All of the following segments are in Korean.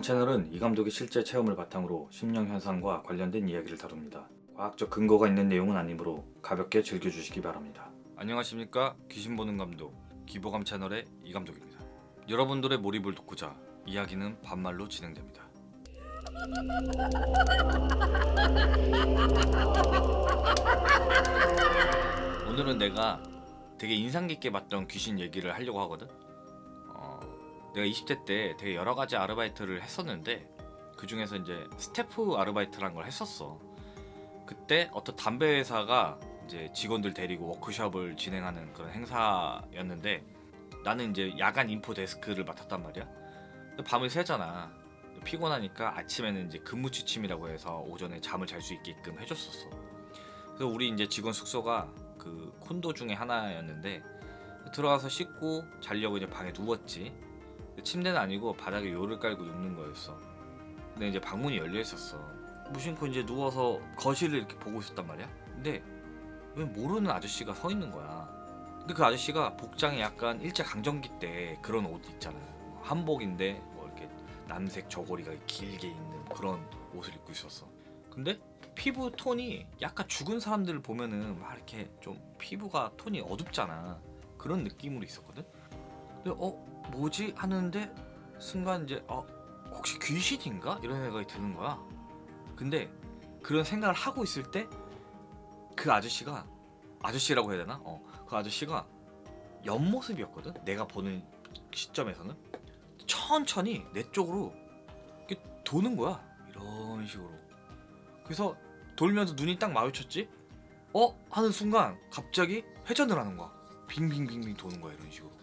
채널은 이 감독의 실제 체험을 바탕으로 심령 현상과 관련된 이야기를 다룹니다. 과학적 근거가 있는 내용은 아니므로 가볍게 즐겨주시기 바랍니다. 안녕하십니까, 귀신 보는 감독 기보감 채널의 이 감독입니다. 여러분들의 몰입을 돕고자 이야기는 반말로 진행됩니다. 오늘은 내가 되게 인상 깊게 봤던 귀신 얘기를 하려고 하거든. 내가 20대 때 되게 여러 가지 아르바이트를 했었는데 그 중에서 이제 스태프 아르바이트라는 걸 했었어. 그때 어떤 담배 회사가 이제 직원들 데리고 워크숍을 진행하는 그런 행사였는데 나는 이제 야간 인포 데스크를 맡았단 말이야. 밤을 새잖아. 피곤하니까 아침에는 이제 근무 취침이라고 해서 오전에 잠을 잘 수 있게끔 해줬었어. 그래서 우리 이제 직원 숙소가 그 콘도 중에 하나였는데 들어가서 씻고 자려고 이제 방에 누웠지. 침대는 아니고 바닥에 요를 깔고 눕는 거였어. 근데 이제 방문이 열려 있었어. 무심코 이제 누워서 거실을 이렇게 보고 있었단 말이야. 근데 왜 모르는 아저씨가 서 있는 거야. 근데 그 아저씨가 복장이 약간 일제강점기 때 그런 옷 있잖아. 한복인데 뭐 이렇게 남색 저고리가 길게 있는 그런 옷을 입고 있었어. 근데 피부 톤이 약간 죽은 사람들을 보면은 막 이렇게 좀 피부가 톤이 어둡잖아. 그런 느낌으로 있었거든. 근데 뭐지 하는데 순간 이제 혹시 귀신인가? 이런 생각이 드는 거야. 근데 그런 생각을 하고 있을 때 그 아저씨가, 아저씨라고 해야 되나? 그 아저씨가 옆모습이었거든. 내가 보는 시점에서는 천천히 내 쪽으로 이렇게 도는 거야. 이런 식으로. 그래서 돌면서 눈이 딱 마주쳤지? 하는 순간 갑자기 회전을 하는 거야. 빙빙빙빙 도는 거야. 이런 식으로.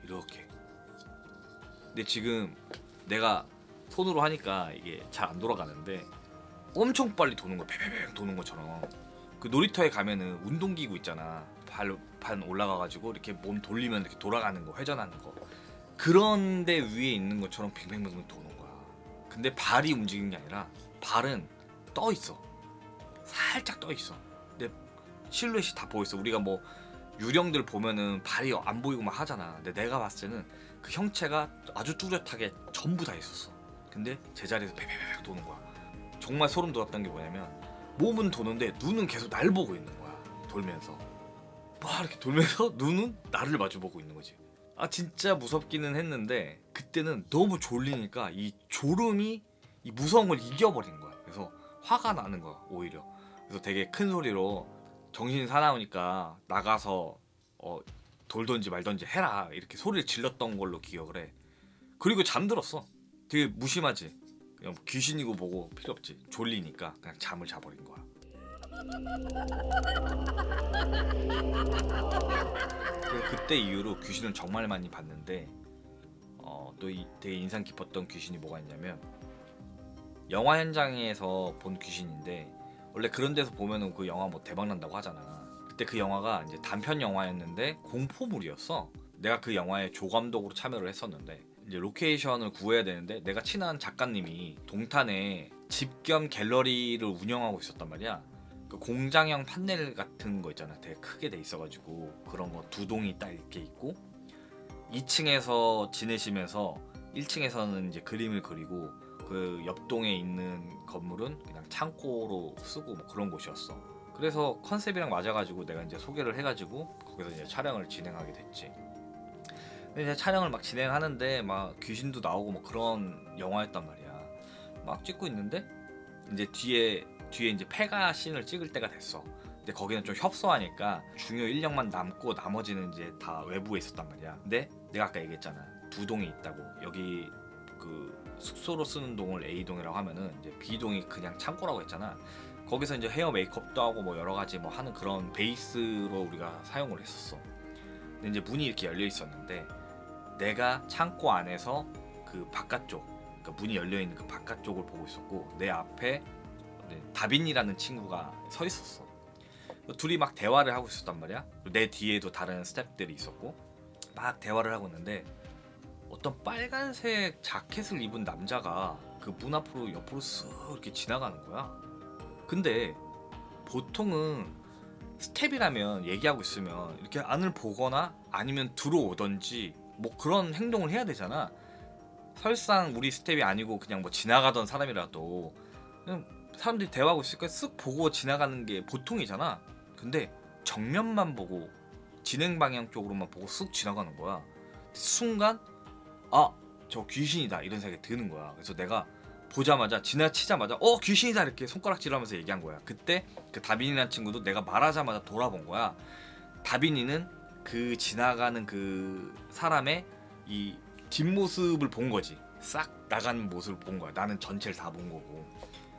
이렇게. 근데 지금 내가 손으로 하니까 이게 잘 안 돌아가는데 엄청 빨리 도는 거야. 뱅뱅뱅 도는 것처럼. 그 놀이터에 가면은 운동기구 있잖아. 반 올라가가지고 이렇게 몸 돌리면 이렇게 돌아가는 거, 회전하는 거. 그런데 위에 있는 것처럼 뱅뱅뱅 도는 거야. 근데 발이 움직이는 게 아니라 발은 떠 있어. 살짝 떠 있어. 근데 실루엣이 다 보여 있어. 우리가 뭐 유령들 보면은 발이 안 보이고 막 하잖아. 근데 내가 봤을 때는 그 형체가 아주 뚜렷하게 전부 다 있었어. 근데 제자리에서 베베베 도는 거야. 정말 소름 돋았던 게 뭐냐면 몸은 도는데 눈은 계속 날 보고 있는 거야. 돌면서 막 이렇게 돌면서 눈은 나를 마주보고 있는 거지. 진짜 무섭기는 했는데 그때는 너무 졸리니까 이 졸음이 이 무서운 걸 이겨버린 거야. 그래서 화가 나는 거야 오히려. 그래서 되게 큰 소리로 정신 사나우니까 나가서 돌던지 말던지 해라 이렇게 소리를 질렀던 걸로 기억을 해. 그리고 잠들었어. 되게 무심하지. 그냥 귀신이고 뭐고 필요 없지. 졸리니까 그냥 잠을 자버린 거야. 그때 이후로 귀신을 정말 많이 봤는데 또 되게 인상 깊었던 귀신이 뭐가 있냐면 영화 현장에서 본 귀신인데 원래 그런 데서 보면은 그 영화 뭐 대박 난다고 하잖아. 그때 그 영화가 이제 단편 영화였는데 공포물이었어. 내가 그 영화에 조감독으로 참여를 했었는데 이제 로케이션을 구해야 되는데 내가 친한 작가님이 동탄에 집 겸 갤러리를 운영하고 있었단 말이야. 그 공장형 판넬 같은 거 있잖아. 되게 크게 돼 있어가지고 그런 거 두 동이 딱 이렇게 있고 2층에서 지내시면서 1층에서는 이제 그림을 그리고 그 옆동에 있는 건물은 그냥 창고로 쓰고 뭐 그런 곳이었어. 그래서 컨셉이랑 맞아가지고 내가 이제 소개를 해가지고 거기서 이제 촬영을 진행하게 됐지. 근데 이제 촬영을 막 진행하는데 막 귀신도 나오고 뭐 그런 영화였단 말이야. 막 찍고 있는데 이제 뒤에 이제 폐가 씬을 찍을 때가 됐어. 근데 거기는 좀 협소하니까 중요 인력만 남고 나머지는 이제 다 외부에 있었단 말이야. 근데 내가 아까 얘기했잖아. 두 동이 있다고. 여기 그 숙소로 쓰는 동을 A동이라고 하면은 이제 B동이 그냥 창고라고 했잖아. 거기서 이제 헤어 메이크업도 하고 뭐 여러 가지 뭐 하는 그런 베이스로 우리가 사용을 했었어. 근데 이제 문이 이렇게 열려 있었는데 내가 창고 안에서 그 바깥쪽, 그러니까 문이 열려 있는 그 바깥쪽을 보고 있었고 내 앞에 다빈이라는 친구가 서 있었어. 둘이 막 대화를 하고 있었단 말이야. 내 뒤에도 다른 스태프들이 있었고 막 대화를 하고 있는데 어떤 빨간색 자켓을 입은 남자가 그 문 앞으로 옆으로 쓱 이렇게 지나가는 거야. 근데 보통은 스텝이라면 얘기하고 있으면 이렇게 안을 보거나 아니면 들어오던지 뭐 그런 행동을 해야 되잖아. 설상 우리 스텝이 아니고 그냥 뭐 지나가던 사람이라도 그냥 사람들이 대화하고 있으니까 쓱 보고 지나가는 게 보통이잖아. 근데 정면만 보고 진행 방향 쪽으로만 보고 쓱 지나가는 거야. 순간 아, 저 귀신이다 이런 생각이 드는 거야. 그래서 내가 보자마자 지나치자마자 귀신이다 이렇게 손가락질하면서 얘기한 거야. 그때 그 다빈이라는 친구도 내가 말하자마자 돌아본 거야. 다빈이는 그 지나가는 그 사람의 이 뒷모습을 본 거지. 싹 나가는 모습을 본 거야. 나는 전체를 다 본 거고.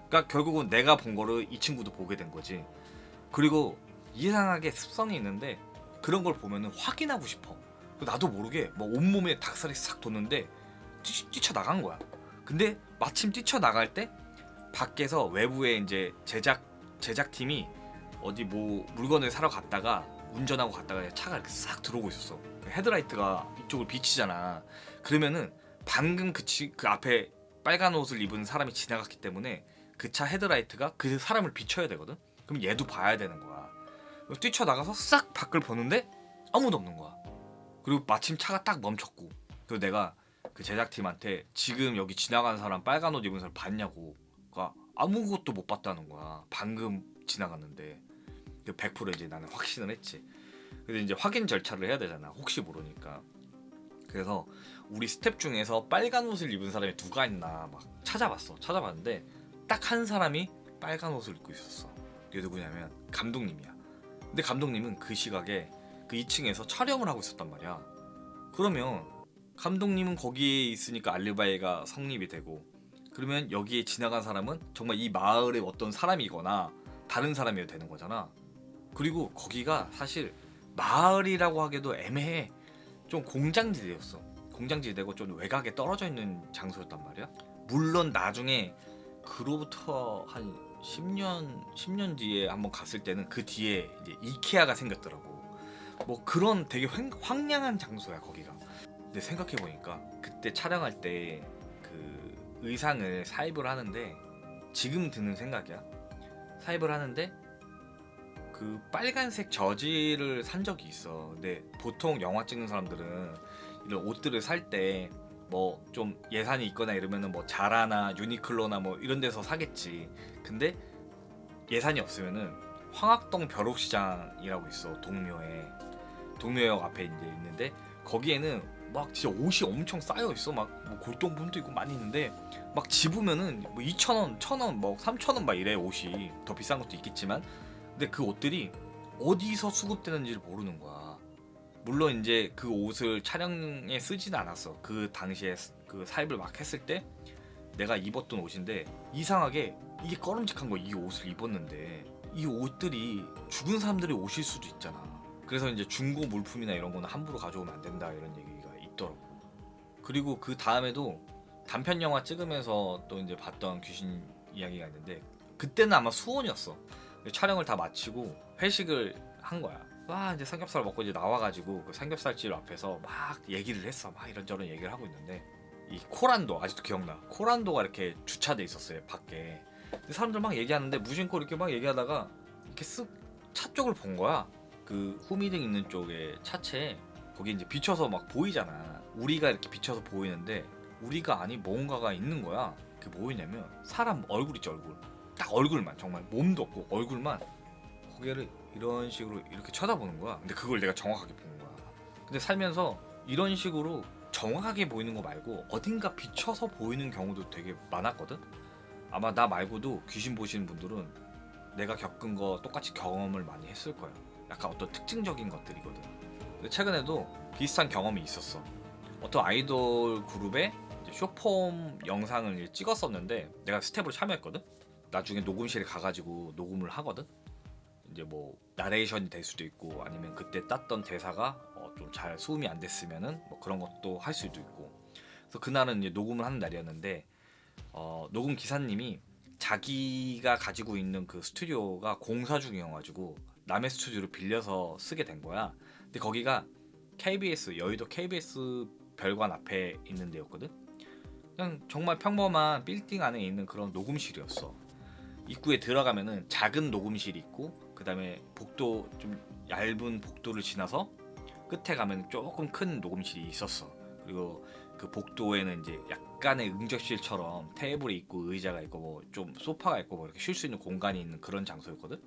그러니까 결국은 내가 본 거를 이 친구도 보게 된 거지. 그리고 이상하게 습성이 있는데 그런 걸 보면은 확인하고 싶어. 나도 모르게 뭐 온몸에 닭살이 싹 돋는데 뛰쳐나간 거야. 근데 마침 뛰쳐나갈 때 밖에서 외부에 이제 제작팀이 어디 뭐 물건을 사러 갔다가 운전하고 갔다가 차가 이렇게 싹 들어오고 있었어. 헤드라이트가 이쪽을 비치잖아. 그러면은 방금 그 앞에 빨간 옷을 입은 사람이 지나갔기 때문에 그 차 헤드라이트가 그 사람을 비춰야 되거든. 그럼 얘도 봐야 되는 거야. 뛰쳐나가서 싹 밖을 보는데 아무도 없는 거야. 그리고 마침 차가 딱 멈췄고. 그리고 내가 그 제작팀한테 지금 여기 지나가는 사람 빨간 옷 입은 사람 봤냐고. 그러니까 아무것도 못 봤다는 거야. 방금 지나갔는데. 100% 이제 나는 확신을 했지. 그래서 이제 확인 절차를 해야 되잖아. 혹시 모르니까. 그래서 우리 스텝 중에서 빨간 옷을 입은 사람이 누가 있나 막 찾아봤는데 딱 한 사람이 빨간 옷을 입고 있었어. 그게 누구냐면 감독님이야. 근데 감독님은 그 시각에 그 2층에서 촬영을 하고 있었단 말이야. 그러면 감독님은 거기에 있으니까 알리바이가 성립이 되고, 그러면 여기에 지나간 사람은 정말 이 마을의 어떤 사람이거나 다른 사람이어야 되는 거잖아. 그리고 거기가 사실 마을이라고 하기도 애매해. 좀 공장지대였어. 공장지대고 좀 외곽에 떨어져 있는 장소였단 말이야. 물론 나중에 그로부터 한 10년 뒤에 한번 갔을 때는 그 뒤에 이제 이케아가 생겼더라고. 뭐 그런 되게 황량한 장소야 거기가. 근데 생각해보니까 그때 촬영할 때 그 의상을 사입을 하는데, 지금 드는 생각이야. 사입을 하는데 그 빨간색 저지를 산 적이 있어. 근데 보통 영화 찍는 사람들은 이런 옷들을 살 때 뭐 좀 예산이 있거나 이러면은 뭐 자라나 유니클로나 뭐 이런 데서 사겠지. 근데 예산이 없으면은 황학동 벼룩시장이라고 있어. 동묘역 앞에 이제 있는데 거기에는 막 진짜 옷이 엄청 쌓여 있어. 막 뭐 골동품도 있고 많이 있는데 막 집으면은 뭐 2,000원, 1,000원, 뭐 3,000원 막 이래. 옷이 더 비싼 것도 있겠지만, 근데 그 옷들이 어디서 수급되는지를 모르는 거야. 물론 이제 그 옷을 촬영에 쓰지는 않았어. 그 당시에 그 사입을 막 했을 때 내가 입었던 옷인데 이상하게 이게 꺼름직한 거야. 이 옷을 입었는데 이 옷들이 죽은 사람들의 옷일 수도 있잖아. 그래서 이제 중고 물품이나 이런 거는 함부로 가져오면 안 된다 이런 얘기가 있더라고. 그리고 그 다음에도 단편 영화 찍으면서 또 이제 봤던 귀신 이야기가 있는데, 그때는 아마 수원이었어. 촬영을 다 마치고 회식을 한 거야. 와, 이제 삼겹살 먹고 이제 나와가지고 그 삼겹살집 앞에서 막 얘기를 했어. 막 이런저런 얘기를 하고 있는데 이 코란도 아직도 기억나. 코란도가 이렇게 주차돼 있었어요 밖에. 근데 사람들 막 얘기하는데 무심코 이렇게 막 얘기하다가 이렇게 쓱 차 쪽을 본 거야. 그 후미등 있는 쪽에 차체에 거기 이제 비춰서 막 보이잖아. 우리가 이렇게 비춰서 보이는데 우리가 아니 뭔가가 있는 거야. 그게 뭐냐면 사람 얼굴 있죠. 얼굴. 딱 얼굴만, 정말 몸도 없고 얼굴만 고개를 이런 식으로 이렇게 쳐다보는 거야. 근데 그걸 내가 정확하게 본 거야. 근데 살면서 이런 식으로 정확하게 보이는 거 말고 어딘가 비춰서 보이는 경우도 되게 많았거든. 아마 나 말고도 귀신 보시는 분들은 내가 겪은 거 똑같이 경험을 많이 했을 거야. 약간 어떤 특징적인 것들이거든. 근데 최근에도 비슷한 경험이 있었어. 어떤 아이돌 그룹의 쇼폼 영상을 찍었었는데 내가 스텝으로 참여했거든. 나중에 녹음실에 가가지고 녹음을 하거든. 이제 뭐 나레이션이 될 수도 있고 아니면 그때 땄던 대사가 좀 잘 수음이 안 됐으면은 뭐 그런 것도 할 수도 있고. 그래서 그날은 이제 녹음을 하는 날이었는데 녹음 기사님이 자기가 가지고 있는 그 스튜디오가 공사 중이어가지고 남의 스튜디오를 빌려서 쓰게 된 거야. 근데 거기가 KBS, 여의도 KBS 별관 앞에 있는 데였거든. 그냥 정말 평범한 빌딩 안에 있는 그런 녹음실이었어. 입구에 들어가면은 작은 녹음실이 있고, 그 다음에 복도, 좀 얇은 복도를 지나서 끝에 가면 조금 큰 녹음실이 있었어. 그리고 그 복도에는 이제 약간의 응접실처럼 테이블이 있고 의자가 있고 뭐 좀 소파가 있고 뭐 이렇게 쉴 수 있는 공간이 있는 그런 장소였거든.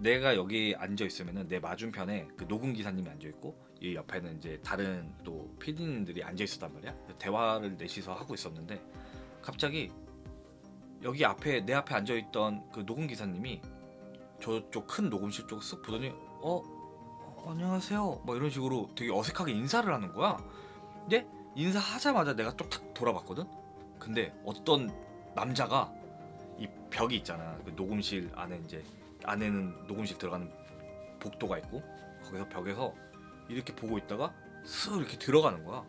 내가 여기 앉아 있으면은 내 맞은편에 그 녹음 기사님이 앉아 있고 이 옆에는 이제 다른 또 PD님들이 앉아 있었단 말이야. 대화를 넷이서 하고 있었는데 갑자기 여기 앞에 내 앞에 앉아 있던 그 녹음 기사님이 저쪽 큰 녹음실 쪽 쓱 보더니 안녕하세요 뭐 이런 식으로 되게 어색하게 인사를 하는 거야. 근데 인사하자마자 내가 또 탁 돌아봤거든. 근데 어떤 남자가 이 벽이 있잖아. 그 녹음실 안에 이제 안에는 녹음실 들어가는 복도가 있고 거기서 벽에서 이렇게 보고 있다가 쓱 이렇게 들어가는 거야.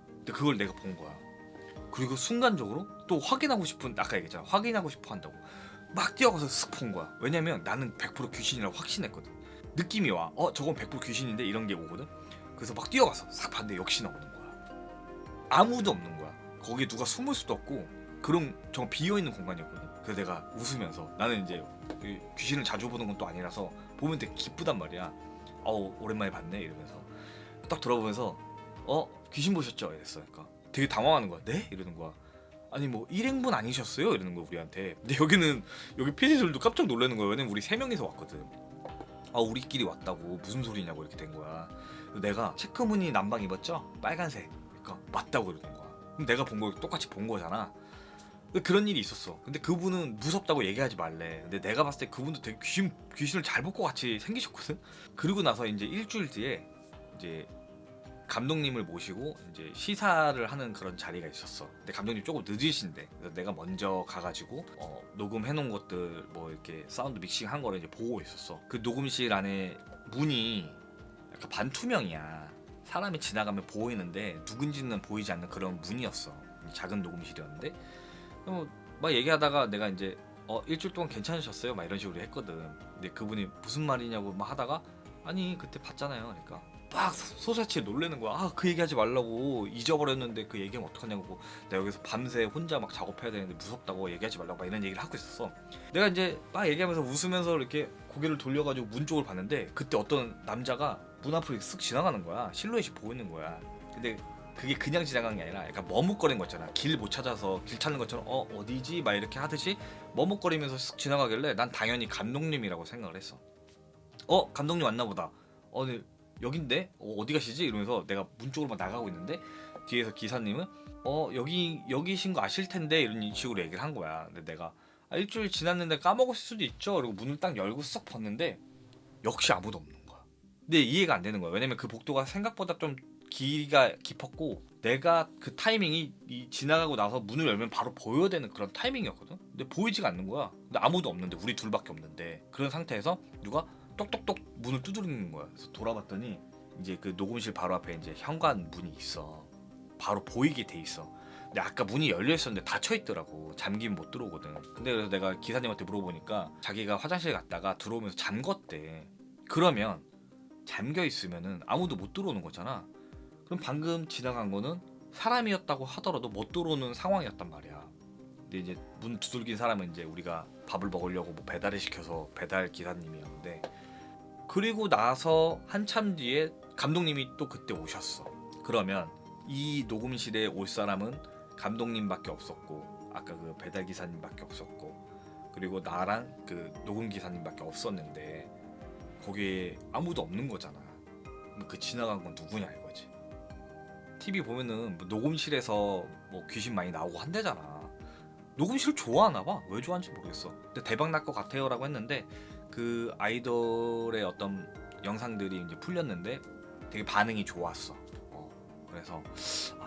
근데 그걸 내가 본 거야. 그리고 순간적으로 또 확인하고 싶은, 아까 얘기했잖아, 확인하고 싶어 한다고 막 뛰어가서 쓱 본 거야. 왜냐면 나는 100% 귀신이라고 확신했거든. 느낌이 와. 저건 100% 귀신인데 이런 게 오거든. 그래서 막 뛰어가서 싹 봤는데 역시나 오는 거야. 아무도 없는 거야. 거기에 누가 숨을 수도 없고 그런 정말 비어있는 공간이었거든. 그래서 내가 웃으면서, 나는 이제 귀신을 자주 보는 건 또 아니라서 보면 되게 기쁘단 말이야. 오랜만에 봤네 이러면서 딱 돌아보면서 귀신 보셨죠? 이랬어. 그러니까 되게 당황하는 거야. 네? 이러는 거야. 아니 뭐 일행분 아니셨어요? 이러는 거야 우리한테. 근데 여기 PD들도 깜짝 놀라는 거야. 왜냐면 우리 3명이서 왔거든. 우리끼리 왔다고 무슨 소리냐고 이렇게 된 거야. 내가 체크무늬 남방 입었죠? 빨간색. 그러니까 맞다고 이러는 거야. 그럼 내가 본 거 똑같이 본 거잖아. 그런 일이 있었어. 근데 그분은 무섭다고 얘기하지 말래. 근데 내가 봤을 때 그분도 되게 귀신을 잘 볼 것 같이 생기셨거든. 그리고 나서 이제 일주일 뒤에 이제 감독님을 모시고 이제 시사를 하는 그런 자리가 있었어. 근데 감독님 조금 늦으신데, 그래서 내가 먼저 가가지고 녹음해놓은 것들 뭐 이렇게 사운드 믹싱한 거를 이제 보고 있었어. 그 녹음실 안에 문이 약간 반투명이야. 사람이 지나가면 보이는데 누군지는 보이지 않는 그런 문이었어. 작은 녹음실이었는데 막 얘기하다가 내가 이제 일주일 동안 괜찮으셨어요? 막 이런 식으로 했거든. 근데 그분이 무슨 말이냐고 막 하다가 아니 그때 봤잖아요. 그러니까 막 소사치에 놀래는 거야. 그 얘기하지 말라고, 잊어버렸는데 그 얘기하면 어떡하냐고. 내가 여기서 밤새 혼자 막 작업해야 되는데 무섭다고 얘기하지 말라고 막 이런 얘기를 하고 있었어. 내가 이제 막 얘기하면서 웃으면서 이렇게 고개를 돌려가지고 문 쪽을 봤는데 그때 어떤 남자가 문 앞으로 쓱 지나가는 거야. 실루엣이 보이는 거야. 근데 그게 그냥 지나간 게 아니라 약간 머뭇거리는 거 있잖아. 길 못 찾아서 길 찾는 것처럼 어디지? 막 이렇게 하듯이 머뭇거리면서 쓱 지나가길래 난 당연히 감독님이라고 생각을 했어. 감독님 왔나 보다. 네, 여긴데? 어디 가시지? 이러면서 내가 문 쪽으로 막 나가고 있는데 뒤에서 기사님은 여기신 거 아실 텐데 이런 식으로 얘기를 한 거야. 근데 내가 일주일 지났는데 까먹었을 수도 있죠. 그리고 문을 딱 열고 쓱 봤는데 역시 아무도 없는 거야. 근데 이해가 안 되는 거야. 왜냐면 그 복도가 생각보다 좀 길이가 깊었고 내가 그 타이밍이 지나가고 나서 문을 열면 바로 보여야 되는 그런 타이밍이었거든. 근데 보이지가 않는 거야. 근데 아무도 없는데, 우리 둘밖에 없는데, 그런 상태에서 누가 똑똑똑 문을 두드리는 거야. 그래서 돌아봤더니 이제 그 녹음실 바로 앞에 이제 현관 문이 있어. 바로 보이게 돼 있어. 근데 아까 문이 열려 있었는데 닫혀 있더라고. 잠기면 못 들어오거든. 근데 그래서 내가 기사님한테 물어보니까 자기가 화장실 갔다가 들어오면서 잠궜대. 그러면 잠겨 있으면은 아무도 못 들어오는 거잖아. 그럼 방금 지나간 거는 사람이었다고 하더라도 못 들어오는 상황이었단 말이야. 근데 이제 문 두들긴 사람은 이제 우리가 밥을 먹으려고 뭐 배달을 시켜서 배달 기사님이었는데, 그리고 나서 한참 뒤에 감독님이 또 그때 오셨어. 그러면 이 녹음실에 올 사람은 감독님밖에 없었고 아까 그 배달 기사님밖에 없었고 그리고 나랑 그 녹음 기사님밖에 없었는데 거기에 아무도 없는 거잖아. 그 지나간 건 누구냐 이거지. TV 보면은 뭐 녹음실에서 뭐 귀신 많이 나오고 한대잖아. 녹음실 좋아하나 봐. 왜 좋아하는지 모르겠어. 근데 대박 날 것 같아요라고 했는데 그 아이돌의 어떤 영상들이 이제 풀렸는데 되게 반응이 좋았어. 그래서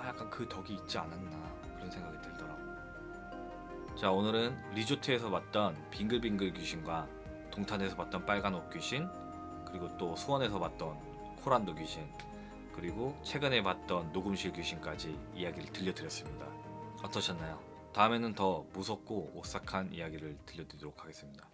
약간 그 덕이 있지 않았나 그런 생각이 들더라고. 자, 오늘은 리조트에서 봤던 빙글빙글 귀신과 동탄에서 봤던 빨간 옷 귀신, 그리고 또 수원에서 봤던 코란도 귀신, 그리고 최근에 봤던 녹음실 귀신까지 이야기를 들려드렸습니다. 어떠셨나요? 다음에는 더 무섭고 오싹한 이야기를 들려드리도록 하겠습니다.